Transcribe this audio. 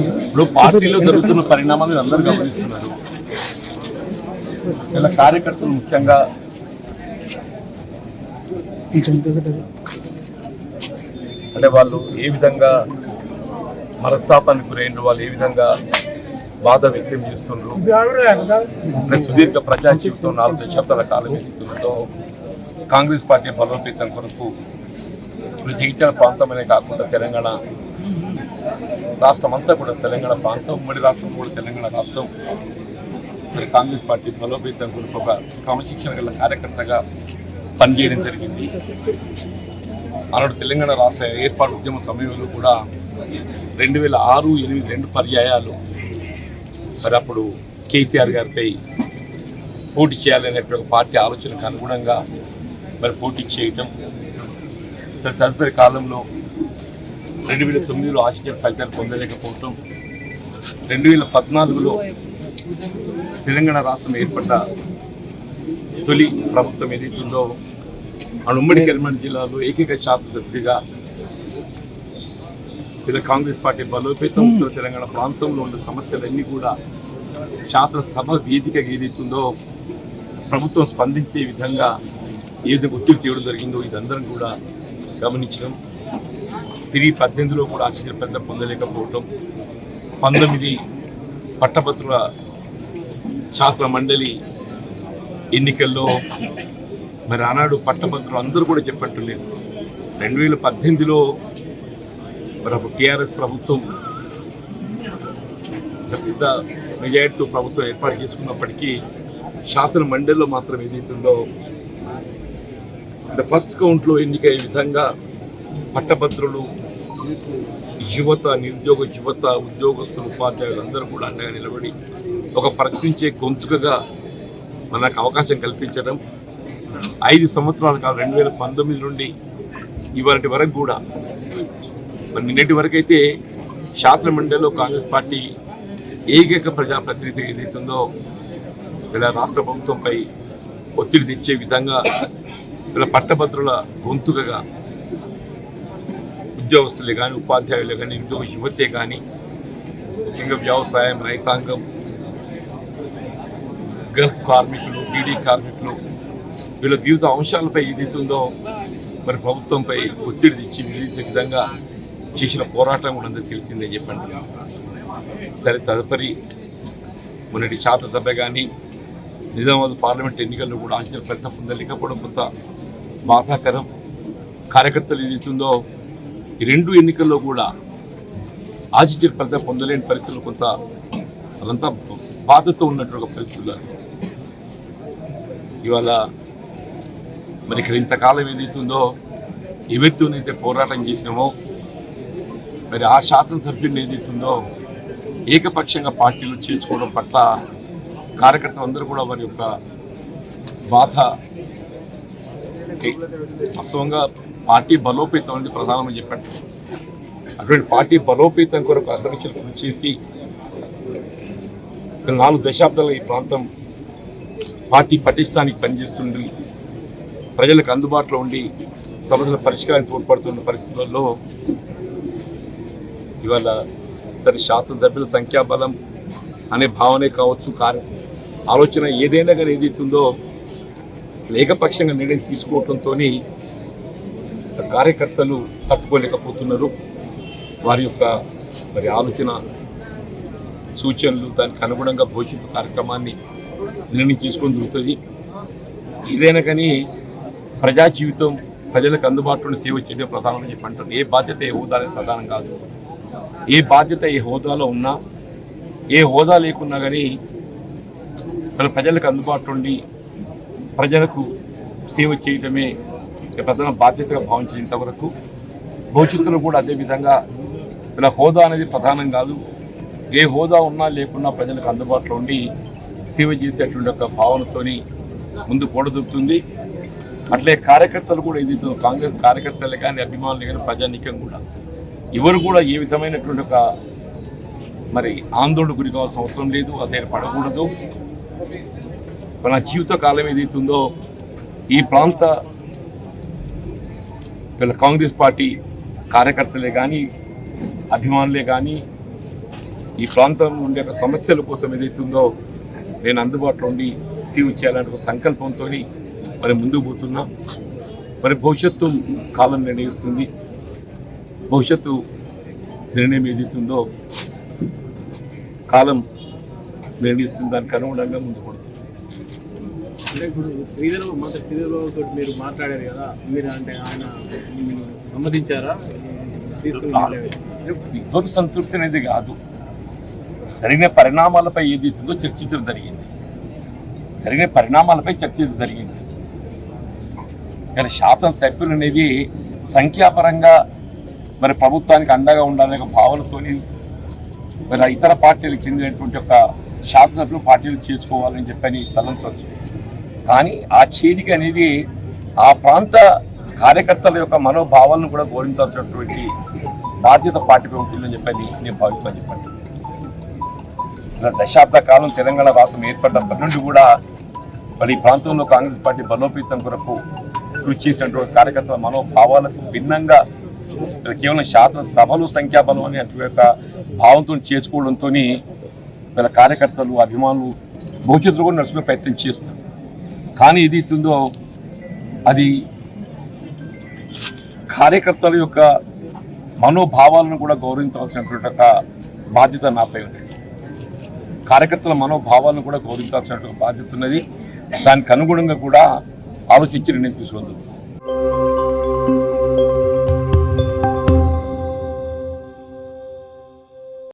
ఇప్పుడు పార్టీలో జరుగుతున్న పరిణామాలను అందరూ గమనిస్తున్నారు. ఇలా కార్యకర్తలు ముఖ్యంగా అంటే వాళ్ళు ఏ విధంగా మనస్తాపానికి గురైన వాళ్ళు ఏ విధంగా బాధ వ్యక్తం చేస్తున్నారు. సుదీర్ఘ ప్రజా జీవితం 4 దశాబ్దాల కాలం ఎదుగుతుండటంతో కాంగ్రెస్ పార్టీ బలోపేతం కొరకు జగిత్యాల ప్రాంతమనే కాకుండా తెలంగాణ రాష్ట్రం అంతా కూడా తెలంగాణ ప్రాంతం ఉమ్మడి రాష్ట్రం కూడా తెలంగాణ రాష్ట్రం మరి కాంగ్రెస్ పార్టీ బలోపేతం కొరకు ఒక క్రమశిక్షణ గల కార్యకర్తగా పనిచేయడం జరిగింది. ఆనాడు తెలంగాణ రాష్ట్ర ఏర్పాటు ఉద్యమ సమయంలో కూడా 2006, 2008 2 పర్యాయాలు మరి అప్పుడు కేసీఆర్ గారిపై పోటీ చేయాలనేటువంటి ఒక పార్టీ ఆలోచనకు అనుగుణంగా మరి పోటీ చేయటం, తదుపరి కాలంలో 2009లో ఆశించిన ఫలితాలు పొందలేకపోవటం, 2014లో తెలంగాణ రాష్ట్రం ఏర్పడ్డ తొలి ప్రభుత్వం ఏదైతుందో ఆ ఉమ్మడి కరీంనగర్ జిల్లాలో ఏకైక శాసనసభ్యుడిగా ఇలా కాంగ్రెస్ పార్టీ బలోపేతం ఉత్తర తెలంగాణ ప్రాంతంలో ఉన్న సమస్యలన్నీ కూడా శాసనసభ వేదికగా ఏదైతుందో ప్రభుత్వం స్పందించే విధంగా ఏ విధంగా ఒత్తిడి తీయడం జరిగిందో ఇదందరం కూడా గమనించడం. తిరిగి 18లో కూడా ఆశించిన ఫలితం పొందలేకపోవటం, 19 పట్టభద్రుల శాసన మండలి ఎన్నికల్లో మరి ఆనాడు పట్టభద్రులు అందరూ కూడా చెప్పట్టులేదు. 2018లో మరి అప్పుడు టీఆర్ఎస్ ప్రభుత్వం పెద్ద మెజారిటీతో ప్రభుత్వం ఏర్పాటు చేసుకున్నప్పటికీ శాసన మండలిలో మాత్రం ఏదైతుందో అంటే ఫస్ట్ కౌంట్లో ఎన్నికయ్యే విధంగా పట్టభద్రులు, యువత, నిరుద్యోగ యువత, ఉద్యోగస్తులు, ఉపాధ్యాయులు అందరూ కూడా అండగా నిలబడి ఒక ప్రశ్నించే గొంతుకగా మనకు అవకాశం కల్పించడం. 5 సంవత్సరాల కాలం 2019 నుండి ఇవాటి వరకు కూడా మరి నిన్నటి వరకు అయితే శాసన మండలిలో కాంగ్రెస్ పార్టీ ఏకైక ప్రజాప్రతినిధి ఏదైతుందో ఇలా రాష్ట్ర ప్రభుత్వంపై ఒత్తిడి తెచ్చే విధంగా ఇలా పట్టభద్రుల గొంతుకగా ఉద్యోగస్తులే కానీ, ఉపాధ్యాయులే కానీ, నిరుద్యోగ యువతే కానీ, ముఖ్యంగా వ్యవసాయం, రైతాంగం, గల్ఫ్ కార్మికులు, బీడీ కార్మికులు వీళ్ళ వివిధ అంశాలపై ఏదైతుందో మరి ప్రభుత్వంపై ఒత్తిడి తెచ్చి నిలిచే విధంగా చేసిన పోరాటం కూడా అందరికీ తెలిసిందని చెప్పండి. సరే, తదుపరి మొన్నటి శాసనసభ కానీ నిజామాబాద్ పార్లమెంట్ ఎన్నికల్లో కూడా ఆశించిన ఫలితం పొందలేకపోవడం కొంత బాధాకరం. కార్యకర్తలు ఏదైతుందో ఈ 2 ఎన్నికల్లో కూడా ఆశించిన ఫలితం పొందలేని పరిస్థితులు కొంత అదంతా బాధతో ఉన్నటువంటి పరిస్థితులు. ఇవాళ మరి ఇక్కడ ఇంతకాలం ఏదైతుందో ఎవరితోనైతే పోరాటం చేసినామో మరి ఆ శాసనసభ్యుడిని ఏదైతుందో ఏకపక్షంగా పార్టీలో చేర్చుకోవడం పట్ల కార్యకర్తలు అందరూ కూడా వారి యొక్క బాధ. వాస్తవంగా పార్టీ బలోపేతం అనేది ప్రధానమని చెప్పారు. అటువంటి పార్టీ బలోపేతం కొరకు అధ్యక్షులు కృషి చేసి 4 దశాబ్దాల ఈ ప్రాంతం పార్టీ పటిష్టానికి పనిచేస్తుండి ప్రజలకు అందుబాటులో ఉండి సమస్యల పరిష్కారానికి తోడ్పడుతున్న పరిస్థితుల్లో ఇవాళ సరే శాసనసభ్యుల సంఖ్యాబలం అనే భావనే కావచ్చు, ఆలోచన ఏదైనా కానీ ఏదైతుందో ఏకపక్షంగా నిర్ణయం తీసుకోవడంతో కార్యకర్తలు తట్టుకోలేకపోతున్నారు. వారి యొక్క మరి ఆలోచన సూచనలు దానికి అనుగుణంగా భవిష్యత్తు కార్యక్రమాన్ని నిర్ణయం తీసుకొని దొరుకుతుంది. ఏదైనా కానీ ప్రజా జీవితం ప్రజలకు అందుబాటులో సేవ చేయడం ప్రధానమని చెప్పి అంటారు. ఏ బాధ్యత ఏ హోదా ప్రధానం కాదు. ఏ బాధ్యత ఏ హోదాలో ఉన్నా, ఏ హోదా లేకున్నా కానీ మన ప్రజలకు అందుబాటులో ఉండి ప్రజలకు సేవ చేయడమే ప్రధాన బాధ్యతగా భావించేంత వరకు భవిష్యత్తులో కూడా అదేవిధంగా ఇలా హోదా అనేది ప్రధానం కాదు. ఏ హోదా ఉన్నా లేకున్నా ప్రజలకు అందుబాటులో ఉండి సేవ చేసేటువంటి ఒక భావనతోని ముందు పోడదొరుకుతుంది. అట్లే కార్యకర్తలు కూడా ఇది కాంగ్రెస్ కార్యకర్తలే కానీ, అభిమానులు కానీ, ప్రజానీకం కూడా ఎవరు కూడా ఏ విధమైనటువంటి ఒక మరి ఆందోళన గురి కావాల్సిన అవసరం లేదు. అదే పడకూడదు. మన జీవిత కాలం ఏదైతుందో ఈ ప్రాంత వీళ్ళ కాంగ్రెస్ పార్టీ కార్యకర్తలే కానీ, అభిమానులే కానీ, ఈ ప్రాంతంలో ఉండే సమస్యల కోసం ఏదైతుందో నేను అందుబాటులో ఉండి సేవ చేయాలనే ఒక సంకల్పంతో మరి ముందుకు పోతున్నా. మరి భవిష్యత్తు కాలం నిర్ణయిస్తుంది. భవిష్యత్తు నిర్ణయం ఏదైతుందో కాలం నిర్ణయిస్తుంది, దానికి అనుగుణంగా ముందు పడుతుంది. అంటే ఇప్పుడు శ్రీధర్ మీరు మాట్లాడారు కదా, మీరు అంటే ఆయన సమ్మతించారా? ఎవరు సంతృప్తి అనేది కాదు, జరిగిన పరిణామాలపై ఏదైతుందో చర్చించడం జరిగింది. జరిగిన పరిణామాలపై చర్చించడం జరిగింది. కానీ శాసనసభ్యులు అనేది సంఖ్యాపరంగా మరి ప్రభుత్వానికి అండగా ఉండాలనే భావనతో మరి ఇతర పార్టీలకు చెందినటువంటి ఒక శాసనసభ్యులు పార్టీలు చేసుకోవాలని చెప్పని తలంచవచ్చు. కానీ ఆ చేరిక అనేది ఆ ప్రాంత కార్యకర్తల యొక్క మనోభావాలను కూడా గౌరవించాల్సినటువంటి బాధ్యత పార్టీపై ఉంటుందని చెప్పని నేను భావిస్తాను. చెప్పండి, ఇలా దశాబ్ద కాలం తెలంగాణ రాష్ట్రం ఏర్పడినప్పటి నుండి కూడా మరి ఈ ప్రాంతంలో కాంగ్రెస్ పార్టీ బలోపేతం కొరకు కృషి చేసినటువంటి కార్యకర్తల మనోభావాలకు భిన్నంగా కేవలం శాసనసభలు సంఖ్యాబలం అనే యొక్క భావంతో చేసుకోవడంతో వీళ్ళ కార్యకర్తలు అభిమానులు భవిష్యత్తులో కూడా నడుచుకునే ప్రయత్నం చేస్తారు. కానీ ఇది ఇస్తుందో అది కార్యకర్తల యొక్క మనోభావాలను కూడా గౌరవించాల్సినటువంటి ఒక బాధ్యత నాపై ఉంది. కార్యకర్తల మనోభావాలను కూడా గౌరవించాల్సినటువంటి బాధ్యత ఉన్నది. దానికి అనుగుణంగా కూడా ఆలోచించి నిర్ణయం తీసుకుంది.